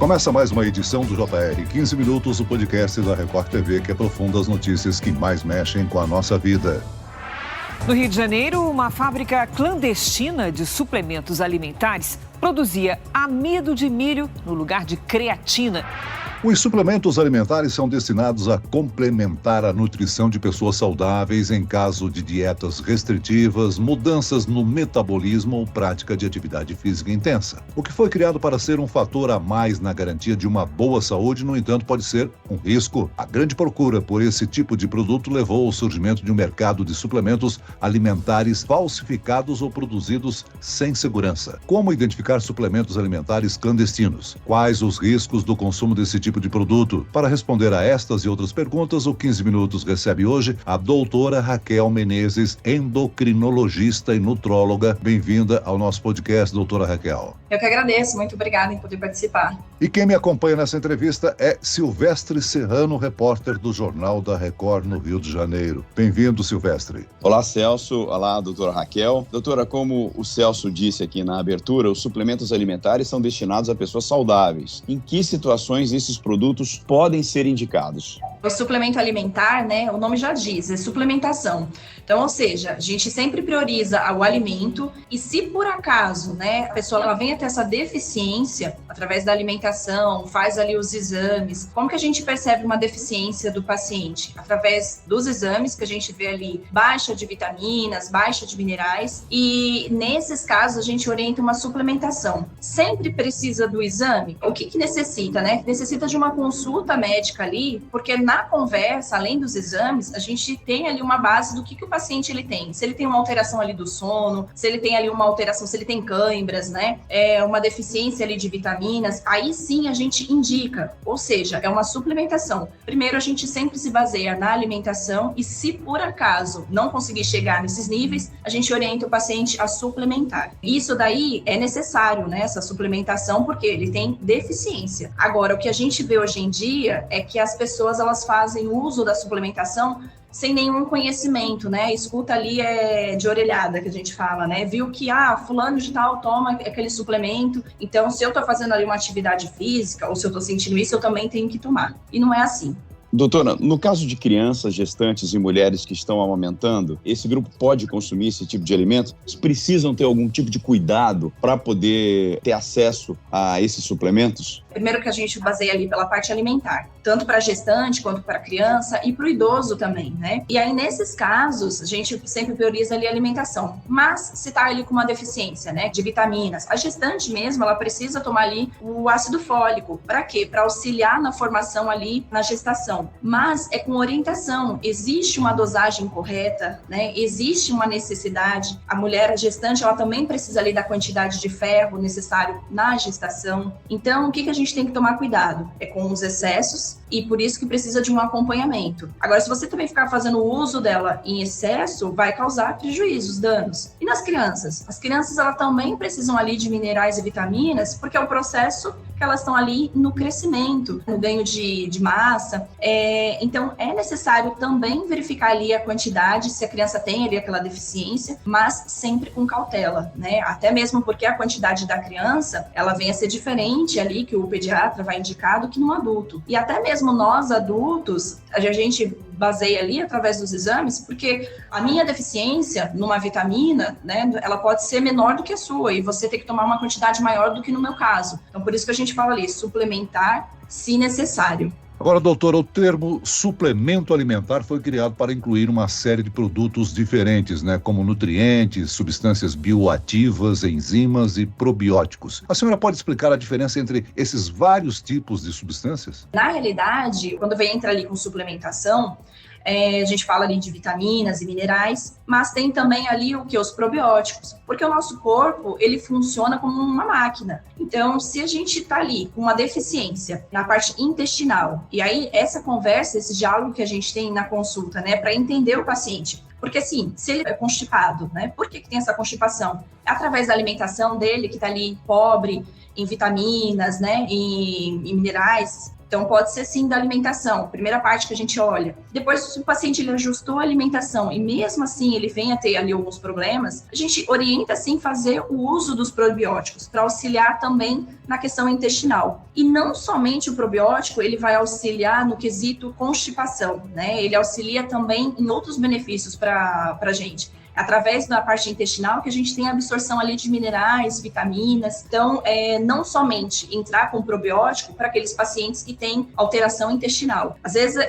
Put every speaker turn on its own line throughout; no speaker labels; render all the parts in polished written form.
Começa mais uma edição do JR 15 Minutos, o podcast da Record TV que aprofunda as notícias que mais mexem com a nossa vida.
No Rio de Janeiro, uma fábrica clandestina de suplementos alimentares produzia amido de milho no lugar de creatina.
Os suplementos alimentares são destinados a complementar a nutrição de pessoas saudáveis em caso de dietas restritivas, mudanças no metabolismo ou prática de atividade física intensa. O que foi criado para ser um fator a mais na garantia de uma boa saúde, no entanto, pode ser um risco. A grande procura por esse tipo de produto levou ao surgimento de um mercado de suplementos alimentares falsificados ou produzidos sem segurança. Como identificar suplementos alimentares clandestinos? Quais os riscos do consumo desse tipo de produto? Para responder a estas e outras perguntas, o 15 Minutos recebe hoje a doutora Raquel Menezes, endocrinologista e nutróloga. Bem-vinda ao nosso podcast, doutora Raquel.
Eu que agradeço, muito obrigada em poder participar.
E quem me acompanha nessa entrevista é Silvestre Serrano, repórter do Jornal da Record no Rio de Janeiro. Bem-vindo, Silvestre.
Olá, Celso. Olá, doutora Raquel. Doutora, como o Celso disse aqui na abertura, os suplementos alimentares são destinados a pessoas saudáveis. Em que situações esses produtos podem ser indicados?
O suplemento alimentar, o nome já diz, é suplementação. Então, ou seja, a gente sempre prioriza o alimento e se por acaso, a pessoa ela vem a ter essa deficiência através da alimentação, faz ali os exames, como que a gente percebe uma deficiência do paciente? Através dos exames que a gente vê ali baixa de vitaminas, baixa de minerais e nesses casos a gente orienta uma suplementação. Sempre precisa do exame? O que necessita, Necessita de uma consulta médica ali, porque na conversa, além dos exames, a gente tem ali uma base do que o paciente ele tem. Se ele tem uma alteração ali do sono, se ele tem ali uma alteração, se ele tem cãibras, uma deficiência ali de vitaminas, aí sim a gente indica, ou seja, é uma suplementação. Primeiro, a gente sempre se baseia na alimentação e se por acaso não conseguir chegar nesses níveis, a gente orienta o paciente a suplementar. Isso daí é necessário, essa suplementação, porque ele tem deficiência. Agora, o que a gente vê hoje em dia é que as pessoas elas fazem uso da suplementação sem nenhum conhecimento, Escuta ali de orelhada, que a gente fala, Viu que, fulano de tal toma aquele suplemento, então se eu tô fazendo ali uma atividade física, ou se eu tô sentindo isso, eu também tenho que tomar. E não é assim.
Doutora, no caso de crianças, gestantes e mulheres que estão amamentando, esse grupo pode consumir esse tipo de alimento? Eles precisam ter algum tipo de cuidado para poder ter acesso a esses suplementos?
Primeiro que a gente baseia ali pela parte alimentar, tanto para gestante quanto para criança e para o idoso também, E aí, nesses casos, a gente sempre prioriza ali a alimentação. Mas se tá ali com uma deficiência, de vitaminas, a gestante mesmo, ela precisa tomar ali o ácido fólico. Para quê? Para auxiliar na formação ali na gestação. Mas é com orientação. Existe uma dosagem correta, Existe uma necessidade. A mulher, a gestante, ela também precisa ali da quantidade de ferro necessário na gestação. Então, o que a gente tem que tomar cuidado? É com os excessos e por isso que precisa de um acompanhamento. Agora, se você também ficar fazendo uso dela em excesso, vai causar prejuízos, danos. E nas crianças? As crianças, elas também precisam ali de minerais e vitaminas, porque é o processo que elas estão ali no crescimento, no ganho de massa. Então, é necessário também verificar ali a quantidade, se a criança tem ali aquela deficiência, mas sempre com cautela, Até mesmo porque a quantidade da criança, ela vem a ser diferente ali, que o pediatra vai indicar, do que no adulto. E até mesmo nós, adultos, a gente baseia ali através dos exames, porque a minha deficiência numa vitamina, ela pode ser menor do que a sua, e você tem que tomar uma quantidade maior do que no meu caso. Então, por isso que a gente fala ali, suplementar se necessário.
Agora, doutora, o termo suplemento alimentar foi criado para incluir uma série de produtos diferentes, como nutrientes, substâncias bioativas, enzimas e probióticos. A senhora pode explicar a diferença entre esses vários tipos de substâncias?
Na realidade, quando entra ali com suplementação, a gente fala ali de vitaminas e minerais, mas tem também ali os probióticos, porque o nosso corpo, ele funciona como uma máquina. Então, se a gente está ali com uma deficiência na parte intestinal, e aí essa conversa, esse diálogo que a gente tem na consulta, para entender o paciente, porque assim, se ele é constipado, por que tem essa constipação? É através da alimentação dele, que está ali pobre em vitaminas, em minerais. Então, pode ser sim da alimentação, primeira parte que a gente olha. Depois, se o paciente ele ajustou a alimentação e mesmo assim ele vem a ter ali alguns problemas, a gente orienta sim fazer o uso dos probióticos para auxiliar também na questão intestinal. E não somente o probiótico, ele vai auxiliar no quesito constipação, né? Ele auxilia também em outros benefícios para a gente. Através da parte intestinal que a gente tem a absorção ali de minerais, vitaminas. Então, não somente entrar com probiótico para aqueles pacientes que têm alteração intestinal. Às vezes,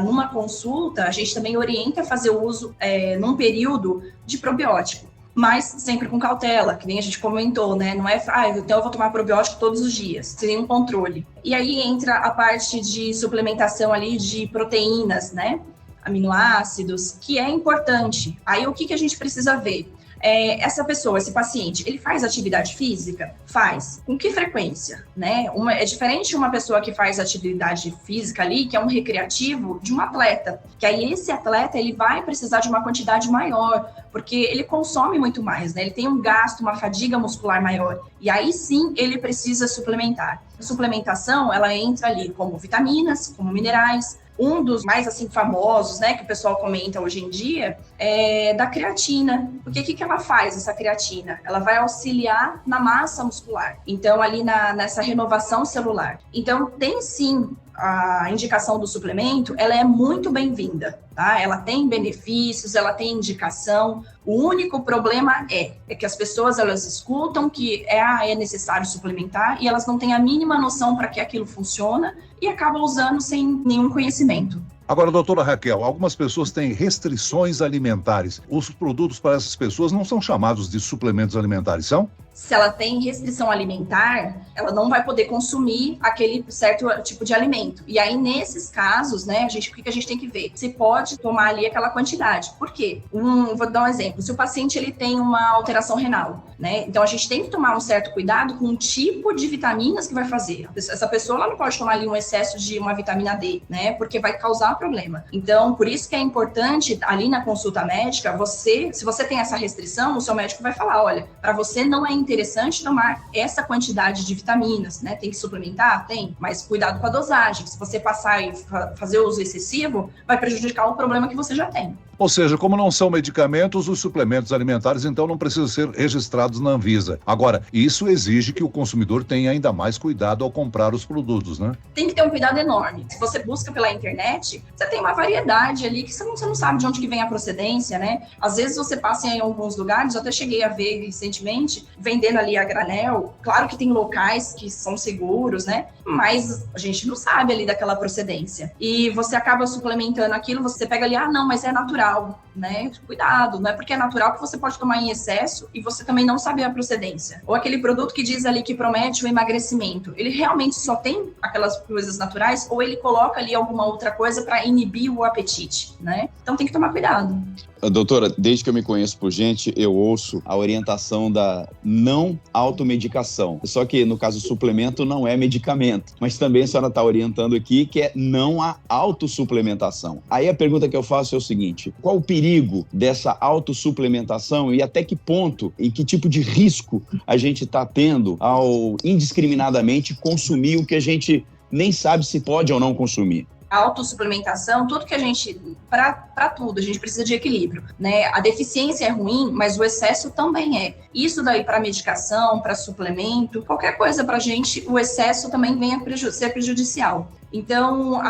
numa consulta, a gente também orienta a fazer o uso num período de probiótico, mas sempre com cautela, que nem a gente comentou, né? Não é, então eu vou tomar probiótico todos os dias, sem nenhum controle. E aí entra a parte de suplementação ali de proteínas, né? Aminoácidos, que é importante. Aí o que a gente precisa ver? Essa pessoa, esse paciente, ele faz atividade física? Faz. Com que frequência? Né? É diferente uma pessoa que faz atividade física ali, que é um recreativo, de um atleta. Que aí esse atleta, ele vai precisar de uma quantidade maior, porque ele consome muito mais, né? Ele tem um gasto, uma fadiga muscular maior. E aí sim, ele precisa suplementar. A suplementação, ela entra ali como vitaminas, como minerais. Um dos mais, assim, famosos, né, que o pessoal comenta hoje em dia, é da creatina. Porque o que ela faz, essa creatina? Ela vai auxiliar na massa muscular. Então, ali nessa renovação celular. Então, tem sim a indicação do suplemento, ela é muito bem-vinda, tá? Ela tem benefícios, ela tem indicação. O único problema é que as pessoas, elas escutam que é necessário suplementar e elas não têm a mínima noção para que aquilo funciona e acabam usando sem nenhum conhecimento.
Agora, doutora Raquel, algumas pessoas têm restrições alimentares. Os produtos para essas pessoas não são chamados de suplementos alimentares, são?
Se ela tem restrição alimentar, ela não vai poder consumir aquele certo tipo de alimento. E aí, nesses casos, né, o que a gente tem que ver? Se pode tomar ali aquela quantidade. Por quê? Vou dar um exemplo. Se o paciente ele tem uma alteração renal, né, então a gente tem que tomar um certo cuidado com o tipo de vitaminas que vai fazer. Essa pessoa ela não pode tomar ali um excesso de uma vitamina D, né, porque vai causar problema. Então, por isso que é importante, ali na consulta médica, se você tem essa restrição, o seu médico vai falar, olha, para você não é interessante tomar essa quantidade de vitaminas, né? Tem que suplementar? Tem, mas cuidado com a dosagem. Se você passar e fazer uso excessivo, vai prejudicar o problema que você já tem.
Ou seja, como não são medicamentos, os suplementos alimentares, então, não precisam ser registrados na Anvisa. Agora, isso exige que o consumidor tenha ainda mais cuidado ao comprar os produtos, né?
Tem que ter um cuidado enorme. Se você busca pela internet, você tem uma variedade ali que você não sabe de onde que vem a procedência, né? Às vezes você passa em alguns lugares, eu até cheguei a ver recentemente, vendendo ali a granel. Claro que tem locais que são seguros, né? Mas a gente não sabe ali daquela procedência. E você acaba suplementando aquilo, você pega ali, não, mas é natural. Né? Cuidado, não é porque é natural que você pode tomar em excesso e você também não sabe a procedência. Ou aquele produto que diz ali que promete o emagrecimento, ele realmente só tem aquelas coisas naturais ou ele coloca ali alguma outra coisa para inibir o apetite, né? Então tem que tomar cuidado.
Doutora, desde que eu me conheço por gente, eu ouço a orientação da não automedicação. Só que, no caso, o suplemento não é medicamento. Mas também a senhora está orientando aqui que é não a autossuplementação. Aí a pergunta que eu faço é o seguinte: qual o perigo dessa autossuplementação e até que ponto, em que tipo de risco a gente está tendo ao indiscriminadamente consumir o que a gente nem sabe se pode ou não consumir?
A autossuplementação, tudo que a gente, para tudo, a gente precisa de equilíbrio, né? A deficiência é ruim, mas o excesso também é. Isso daí para medicação, para suplemento, qualquer coisa para a gente, o excesso também vem a ser prejudicial. Então,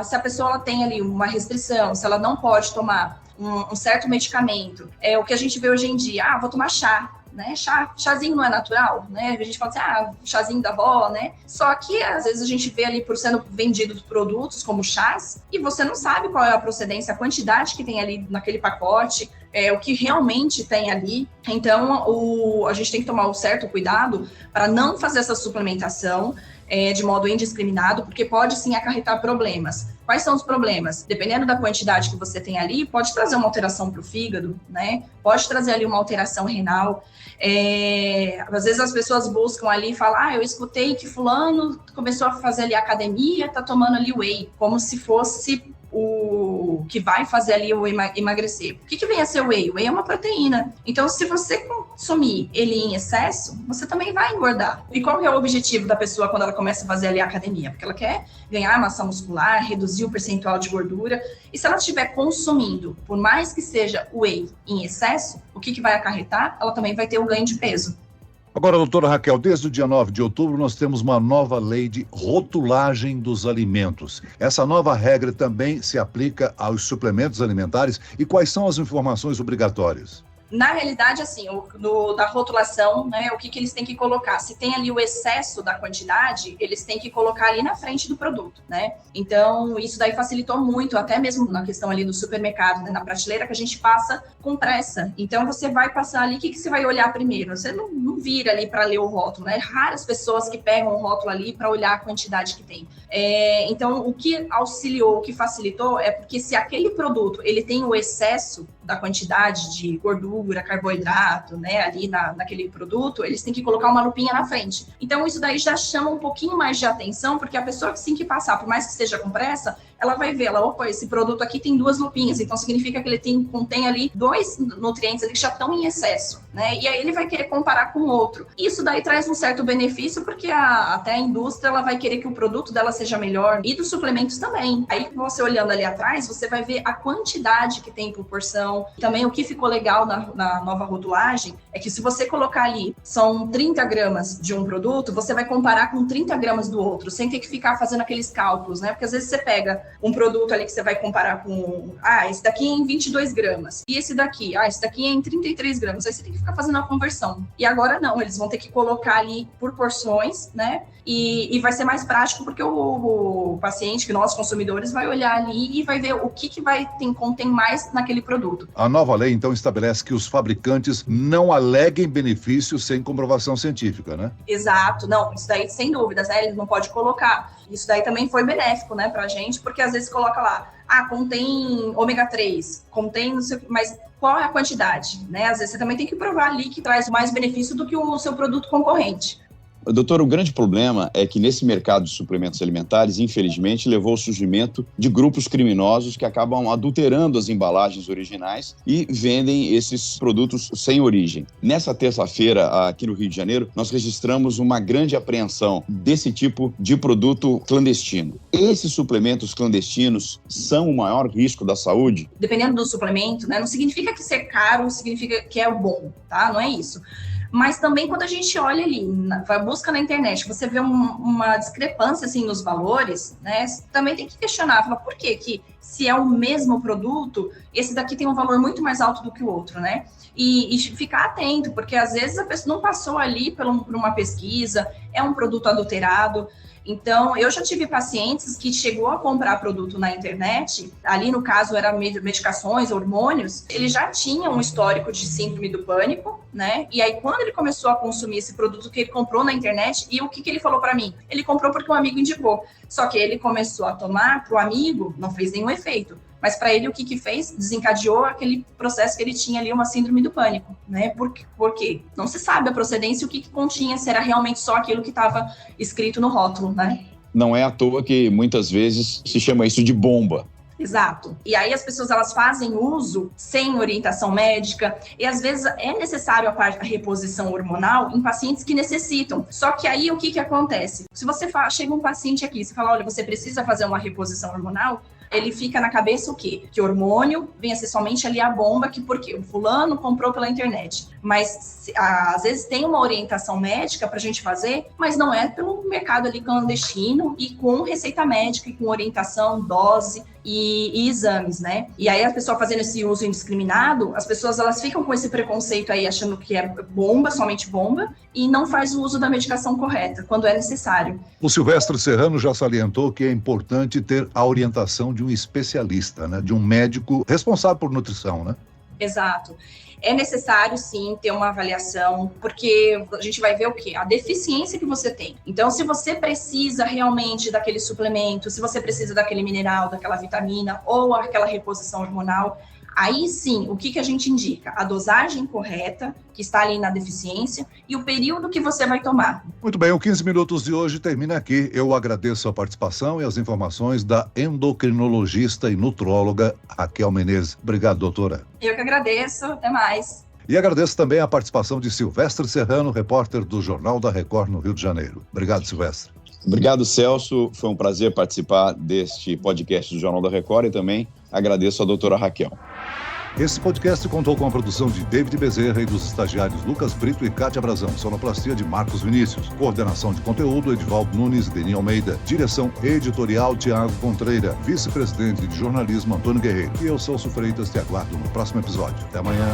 se a pessoa ela tem ali uma restrição, se ela não pode tomar um certo medicamento, é o que a gente vê hoje em dia, vou tomar chá. Né? Chazinho não é natural, né? A gente fala assim, chazinho da avó, né? Só que às vezes a gente vê ali por sendo vendidos produtos como chás e você não sabe qual é a procedência, a quantidade que tem ali naquele pacote, o que realmente tem ali. Então, a gente tem que tomar um certo cuidado para não fazer essa suplementação de modo indiscriminado, porque pode sim acarretar problemas. Quais são os problemas? Dependendo da quantidade que você tem ali, pode trazer uma alteração para o fígado, né? Pode trazer ali uma alteração renal. Às vezes as pessoas buscam ali e falam, eu escutei que fulano começou a fazer ali academia, tá tomando ali whey, como se fosse o que vai fazer ali o emagrecer. O que vem a ser o whey? O whey é uma proteína. Então, se você consumir ele em excesso, você também vai engordar. E qual que é o objetivo da pessoa quando ela começa a fazer ali a academia? Porque ela quer ganhar massa muscular, reduzir o percentual de gordura. E se ela estiver consumindo, por mais que seja whey em excesso, o que vai acarretar? Ela também vai ter o ganho de peso.
Agora, doutora Raquel, desde o dia 9 de outubro nós temos uma nova lei de rotulagem dos alimentos. Essa nova regra também se aplica aos suplementos alimentares e quais são as informações obrigatórias?
Na realidade, assim, da rotulação, né, o que eles têm que colocar? Se tem ali o excesso da quantidade, eles têm que colocar ali na frente do produto, né? Então, isso daí facilitou muito, até mesmo na questão ali do supermercado, né, na prateleira, que a gente passa com pressa. Então, você vai passar ali, o que você vai olhar primeiro? Você não vira ali para ler o rótulo, né? Raras pessoas que pegam o rótulo ali para olhar a quantidade que tem. Então, o que auxiliou, o que facilitou, é porque se aquele produto, ele tem o excesso da quantidade de gordura, carboidrato, né, ali naquele produto, eles têm que colocar uma lupinha na frente. Então, isso daí já chama um pouquinho mais de atenção, porque a pessoa que tem que passar, por mais que esteja com pressa, ela vai ver, opa, esse produto aqui tem 2 lupinhas, então significa que ele contém ali 2 nutrientes ali que já estão em excesso, né, e aí ele vai querer comparar com outro. Isso daí traz um certo benefício, porque até a indústria, ela vai querer que o produto dela seja melhor, e dos suplementos também. Aí, você olhando ali atrás, você vai ver a quantidade que tem por porção. Também o que ficou legal na nova rotulagem é que se você colocar ali, são 30 gramas de um produto, você vai comparar com 30 gramas do outro, sem ter que ficar fazendo aqueles cálculos, né? Porque às vezes você pega um produto ali que você vai comparar com, esse daqui é em 22 gramas, e esse daqui é em 33 gramas, aí você tem que ficar fazendo a conversão. E agora não, eles vão ter que colocar ali por porções, né? E vai ser mais prático, porque o paciente, que nós consumidores, vai olhar ali e vai ver o que contém mais naquele produto.
A nova lei, então, estabelece que os fabricantes não aleguem benefícios sem comprovação científica, né?
Exato. Não, isso daí, sem dúvidas, né? Ele não pode colocar. Isso daí também foi benéfico, né, pra gente, porque às vezes coloca lá, contém ômega 3, contém não sei o que, mas qual é a quantidade, né? Às vezes você também tem que provar ali que traz mais benefício do que o seu produto concorrente.
Doutor, o grande problema é que nesse mercado de suplementos alimentares, infelizmente, levou ao surgimento de grupos criminosos que acabam adulterando as embalagens originais e vendem esses produtos sem origem. Nessa terça-feira, aqui no Rio de Janeiro, nós registramos uma grande apreensão desse tipo de produto clandestino. Esses suplementos clandestinos são o maior risco da saúde?
Dependendo do suplemento, né, não significa que ser caro significa que é bom, tá? Não é isso. Mas também quando a gente olha ali, busca na internet, você vê uma discrepância assim nos valores, né? Também tem que questionar, falar por quê? Que se é o mesmo produto, esse daqui tem um valor muito mais alto do que o outro, né? E ficar atento, porque às vezes a pessoa não passou ali por uma pesquisa, é um produto adulterado. Então, eu já tive pacientes que chegou a comprar produto na internet, ali no caso era medicações, hormônios, ele já tinha um histórico de síndrome do pânico, né? E aí, quando ele começou a consumir esse produto que ele comprou na internet, e o que ele falou para mim? Ele comprou porque um amigo indicou. Só que ele começou a tomar, pro amigo, não fez nenhum efeito. Mas para ele, o que fez? Desencadeou aquele processo que ele tinha ali, uma síndrome do pânico, né? Por quê? Não se sabe a procedência e o que continha, se era realmente só aquilo que estava escrito no rótulo, né?
Não é à toa que muitas vezes se chama isso de bomba.
Exato. E aí as pessoas, elas fazem uso sem orientação médica e às vezes é necessário a reposição hormonal em pacientes que necessitam. Só que aí o que acontece? Se você chega um paciente aqui, você fala, olha, você precisa fazer uma reposição hormonal, ele fica na cabeça o quê? Que hormônio vem a ser somente ali a bomba, que porque o fulano comprou pela internet. Mas às vezes tem uma orientação médica pra gente fazer, mas não é pelo mercado ali clandestino e com receita médica e com orientação, dose e exames, né? E aí a pessoa fazendo esse uso indiscriminado, as pessoas elas ficam com esse preconceito aí, achando que é bomba, somente bomba, e não faz o uso da medicação correta, quando é necessário.
O Silvestre Serrano já salientou que é importante ter a orientação de um especialista, né? De um médico responsável por nutrição, né?
Exato. É necessário, sim, ter uma avaliação, porque a gente vai ver o quê? A deficiência que você tem. Então, se você precisa realmente daquele suplemento, se você precisa daquele mineral, daquela vitamina ou aquela reposição hormonal, Aí sim, o que a gente indica? A dosagem correta, que está ali na deficiência, e o período que você vai tomar.
Muito bem, o 15 Minutos de hoje termina aqui. Eu agradeço a participação e as informações da endocrinologista e nutróloga Raquel Menezes. Obrigado, doutora.
Eu que agradeço, até mais.
E agradeço também a participação de Silvestre Serrano, repórter do Jornal da Record no Rio de Janeiro. Obrigado, Silvestre.
Obrigado, Celso. Foi um prazer participar deste podcast do Jornal da Record e também agradeço a doutora Raquel.
Esse podcast contou com a produção de David Bezerra e dos estagiários Lucas Brito e Cátia Brazão. Sonoplastia de Marcos Vinícius. Coordenação de conteúdo, Edivaldo Nunes e Deni Almeida. Direção editorial, Tiago Contreira. Vice-presidente de jornalismo, Antônio Guerreiro. E eu, Celso Freitas, te aguardo no próximo episódio. Até amanhã.